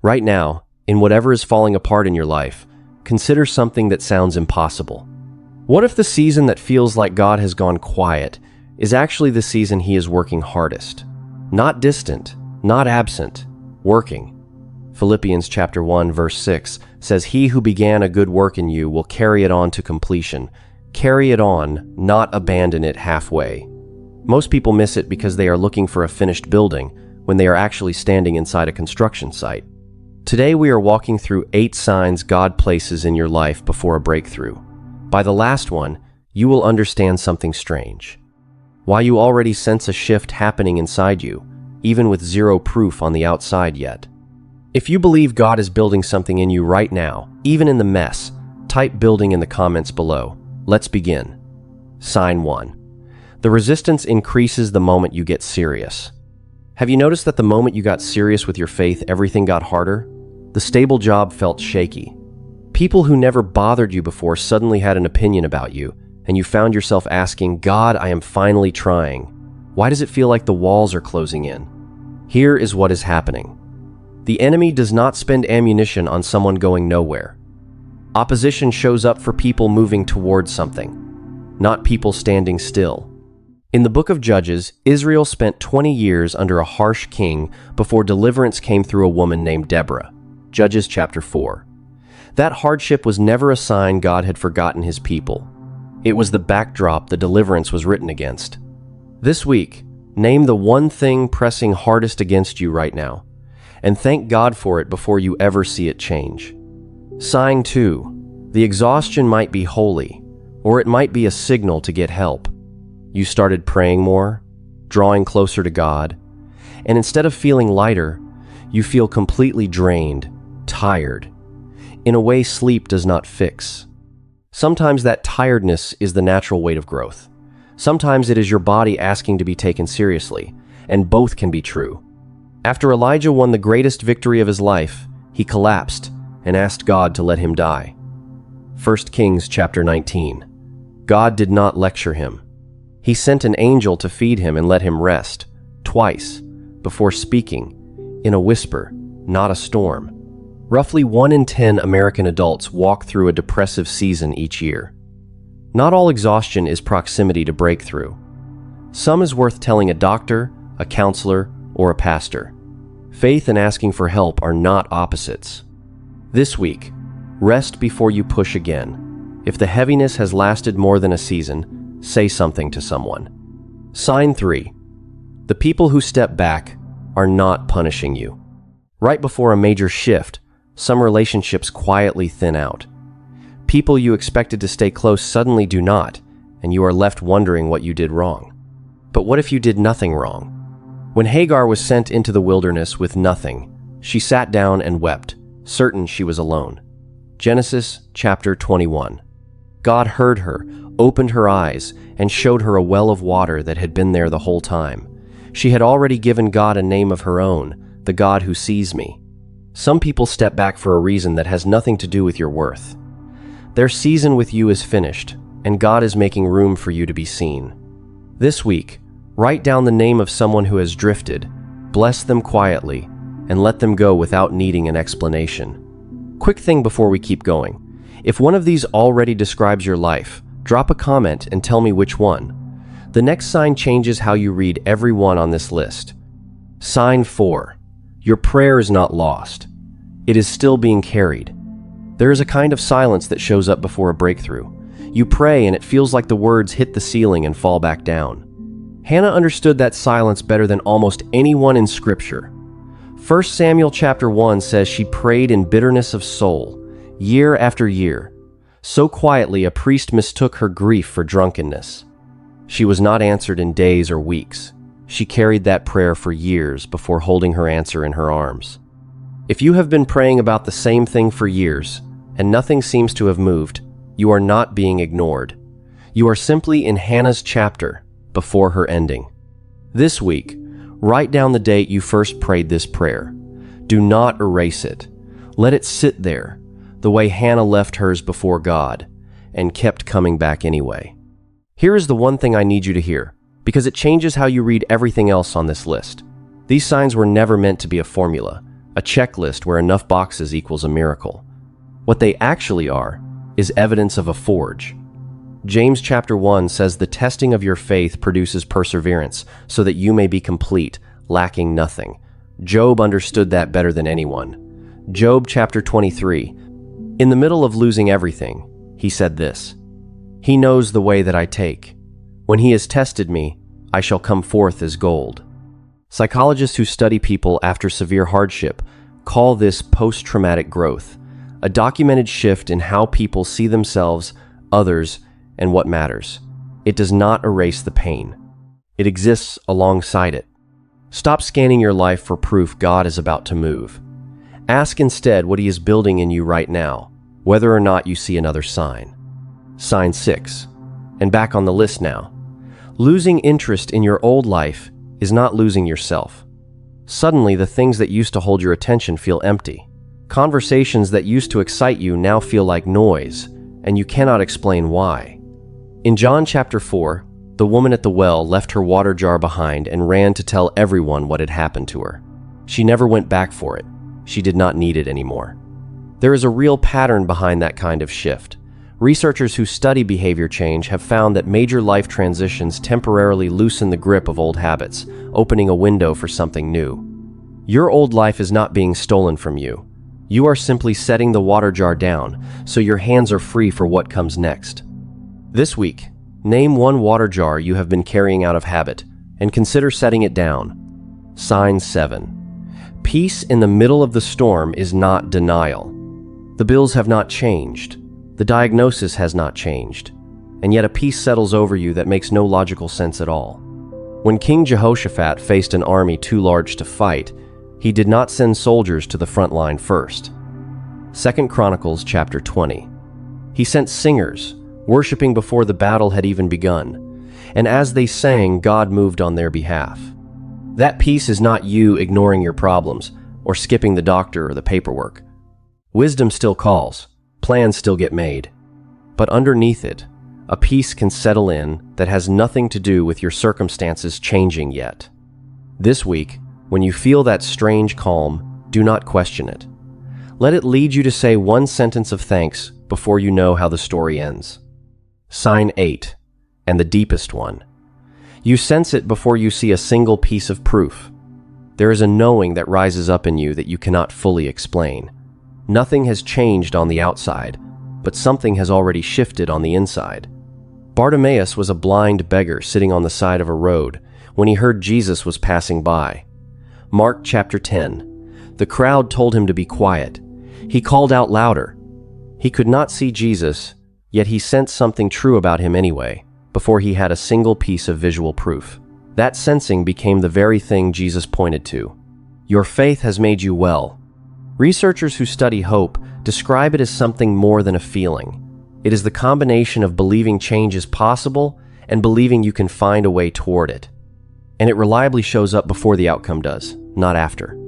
Right now, in whatever is falling apart in your life, consider something that sounds impossible. What if the season that feels like God has gone quiet is actually the season He is working hardest? Not distant, not absent, working. Philippians chapter 1 verse 6 says, "He who began a good work in you will carry it on to completion." Carry it on, not abandon it halfway. Most people miss it because they are looking for a finished building when they are actually standing inside a construction site. Today we are walking through 8 signs God places in your life before a breakthrough. By the last one, you will understand something strange. Why you already sense a shift happening inside you, even with zero proof on the outside yet. If you believe God is building something in you right now, even in the mess, type building in the comments below. Let's begin. Sign 1. The resistance increases the moment you get serious. Have you noticed that the moment you got serious with your faith, everything got harder? The stable job felt shaky. People who never bothered you before suddenly had an opinion about you, and you found yourself asking, "God, I am finally trying. Why does it feel like the walls are closing in?" Here is what is happening. The enemy does not spend ammunition on someone going nowhere. Opposition shows up for people moving towards something, not people standing still. In the book of Judges, Israel spent 20 years under a harsh king before deliverance came through a woman named Deborah. Judges chapter 4. That hardship was never a sign God had forgotten His people. It was the backdrop the deliverance was written against. This week, name the one thing pressing hardest against you right now, and thank God for it before you ever see it change. Sign 2. The exhaustion might be holy, or it might be a signal to get help. You started praying more, drawing closer to God, and instead of feeling lighter, you feel completely drained, tired. In a way sleep does not fix. Sometimes that tiredness is the natural weight of growth. Sometimes it is your body asking to be taken seriously, and both can be true. After Elijah won the greatest victory of his life, he collapsed and asked God to let him die. 1 Kings chapter 19. God did not lecture him. He sent an angel to feed him and let him rest, twice, before speaking, in a whisper, not a storm. Roughly 1 in 10 American adults walk through a depressive season each year. Not all exhaustion is proximity to breakthrough. Some is worth telling a doctor, a counselor, or a pastor. Faith and asking for help are not opposites. This week, rest before you push again. If the heaviness has lasted more than a season, say something to someone. Sign 3. The people who step back are not punishing you. Right before a major shift, some relationships quietly thin out. People you expected to stay close suddenly do not, and you are left wondering what you did wrong. But what if you did nothing wrong? When Hagar was sent into the wilderness with nothing, she sat down and wept, certain she was alone. Genesis chapter 21. God heard her, opened her eyes, and showed her a well of water that had been there the whole time. She had already given God a name of her own, the God who sees me. Some people step back for a reason that has nothing to do with your worth. Their season with you is finished, and God is making room for you to be seen. This week, write down the name of someone who has drifted, bless them quietly, and let them go without needing an explanation. Quick thing before we keep going. If one of these already describes your life, drop a comment and tell me which one. The next sign changes how you read every one on this list. Sign 4. Your prayer is not lost. It is still being carried. There is a kind of silence that shows up before a breakthrough. You pray and it feels like the words hit the ceiling and fall back down. Hannah understood that silence better than almost anyone in Scripture. 1 Samuel chapter 1 says she prayed in bitterness of soul, year after year. So quietly a priest mistook her grief for drunkenness. She was not answered in days or weeks. She carried that prayer for years before holding her answer in her arms. If you have been praying about the same thing for years, and nothing seems to have moved, you are not being ignored. You are simply in Hannah's chapter, before her ending. This week, write down the date you first prayed this prayer. Do not erase it. Let it sit there, the way Hannah left hers before God, and kept coming back anyway. Here is the one thing I need you to hear, because it changes how you read everything else on this list. These signs were never meant to be a formula. a checklist where enough boxes equals a miracle. What they actually are is evidence of a forge. James chapter 1 says the testing of your faith produces perseverance, so that you may be complete, lacking nothing. Job understood that better than anyone. Job chapter 23. In the middle of losing everything, he said this, "He knows the way that I take. When he has tested me, I shall come forth as gold." Psychologists who study people after severe hardship call this post-traumatic growth, a documented shift in how people see themselves, others, and what matters. It does not erase the pain. It exists alongside it. Stop scanning your life for proof God is about to move. Ask instead what he is building in you right now, whether or not you see another sign. Sign 6. And back on the list now. Losing interest in your old life is not losing yourself. Suddenly, the things that used to hold your attention feel empty. Conversations that used to excite you now feel like noise, and you cannot explain why. In John chapter 4, the woman at the well left her water jar behind and ran to tell everyone what had happened to her. She never went back for it. She did not need it anymore. There is a real pattern behind that kind of shift. Researchers who study behavior change have found that major life transitions temporarily loosen the grip of old habits, opening a window for something new. Your old life is not being stolen from you. You are simply setting the water jar down, so your hands are free for what comes next. This week, name one water jar you have been carrying out of habit, and consider setting it down. Sign 7. Peace in the middle of the storm is not denial. The bills have not changed. The diagnosis has not changed. And yet a peace settles over you that makes no logical sense at all. When King Jehoshaphat faced an army too large to fight, he did not send soldiers to the front line first. 2 Chronicles chapter 20. He sent singers, worshiping before the battle had even begun, and as they sang, God moved on their behalf. That peace is not you ignoring your problems or skipping the doctor or the paperwork. Wisdom still calls, plans still get made, but underneath it, a peace can settle in that has nothing to do with your circumstances changing yet. This week, when you feel that strange calm, do not question it. Let it lead you to say one sentence of thanks before you know how the story ends. Sign 8, and the deepest one. You sense it before you see a single piece of proof. There is a knowing that rises up in you that you cannot fully explain. Nothing has changed on the outside, but something has already shifted on the inside. Bartimaeus was a blind beggar sitting on the side of a road when he heard Jesus was passing by. Mark chapter 10. The crowd told him to be quiet. He called out louder. He could not see Jesus, yet he sensed something true about him anyway, before he had a single piece of visual proof. That sensing became the very thing Jesus pointed to. Your faith has made you well. Researchers who study hope describe it as something more than a feeling. It is the combination of believing change is possible and believing you can find a way toward it. And it reliably shows up before the outcome does, not after.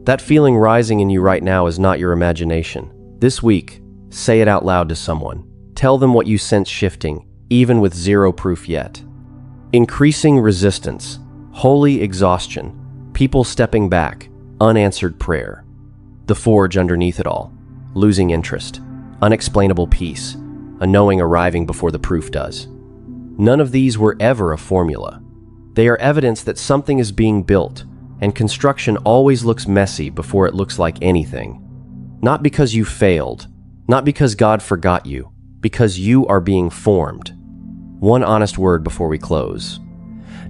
That feeling rising in you right now is not your imagination. This week, say it out loud to someone. Tell them what you sense shifting, even with zero proof yet. Increasing resistance, holy exhaustion, people stepping back, unanswered prayer. The forge underneath it all, losing interest, unexplainable peace, a knowing arriving before the proof does. None of these were ever a formula. They are evidence that something is being built, and construction always looks messy before it looks like anything. Not because you failed, not because God forgot you, because you are being formed. One honest word before we close.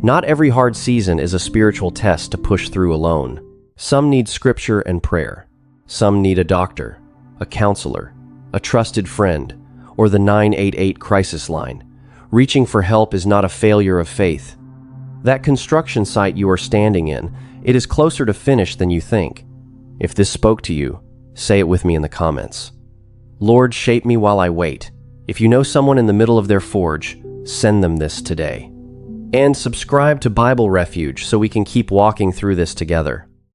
Not every hard season is a spiritual test to push through alone. Some need scripture and prayer. Some need a doctor, a counselor, a trusted friend, or the 988 crisis line. Reaching for help is not a failure of faith. That construction site you are standing in, it is closer to finish than you think. If this spoke to you, say it with me in the comments. Lord, shape me while I wait. If you know someone in the middle of their forge, send them this today. And subscribe to Bible Refuge so we can keep walking through this together.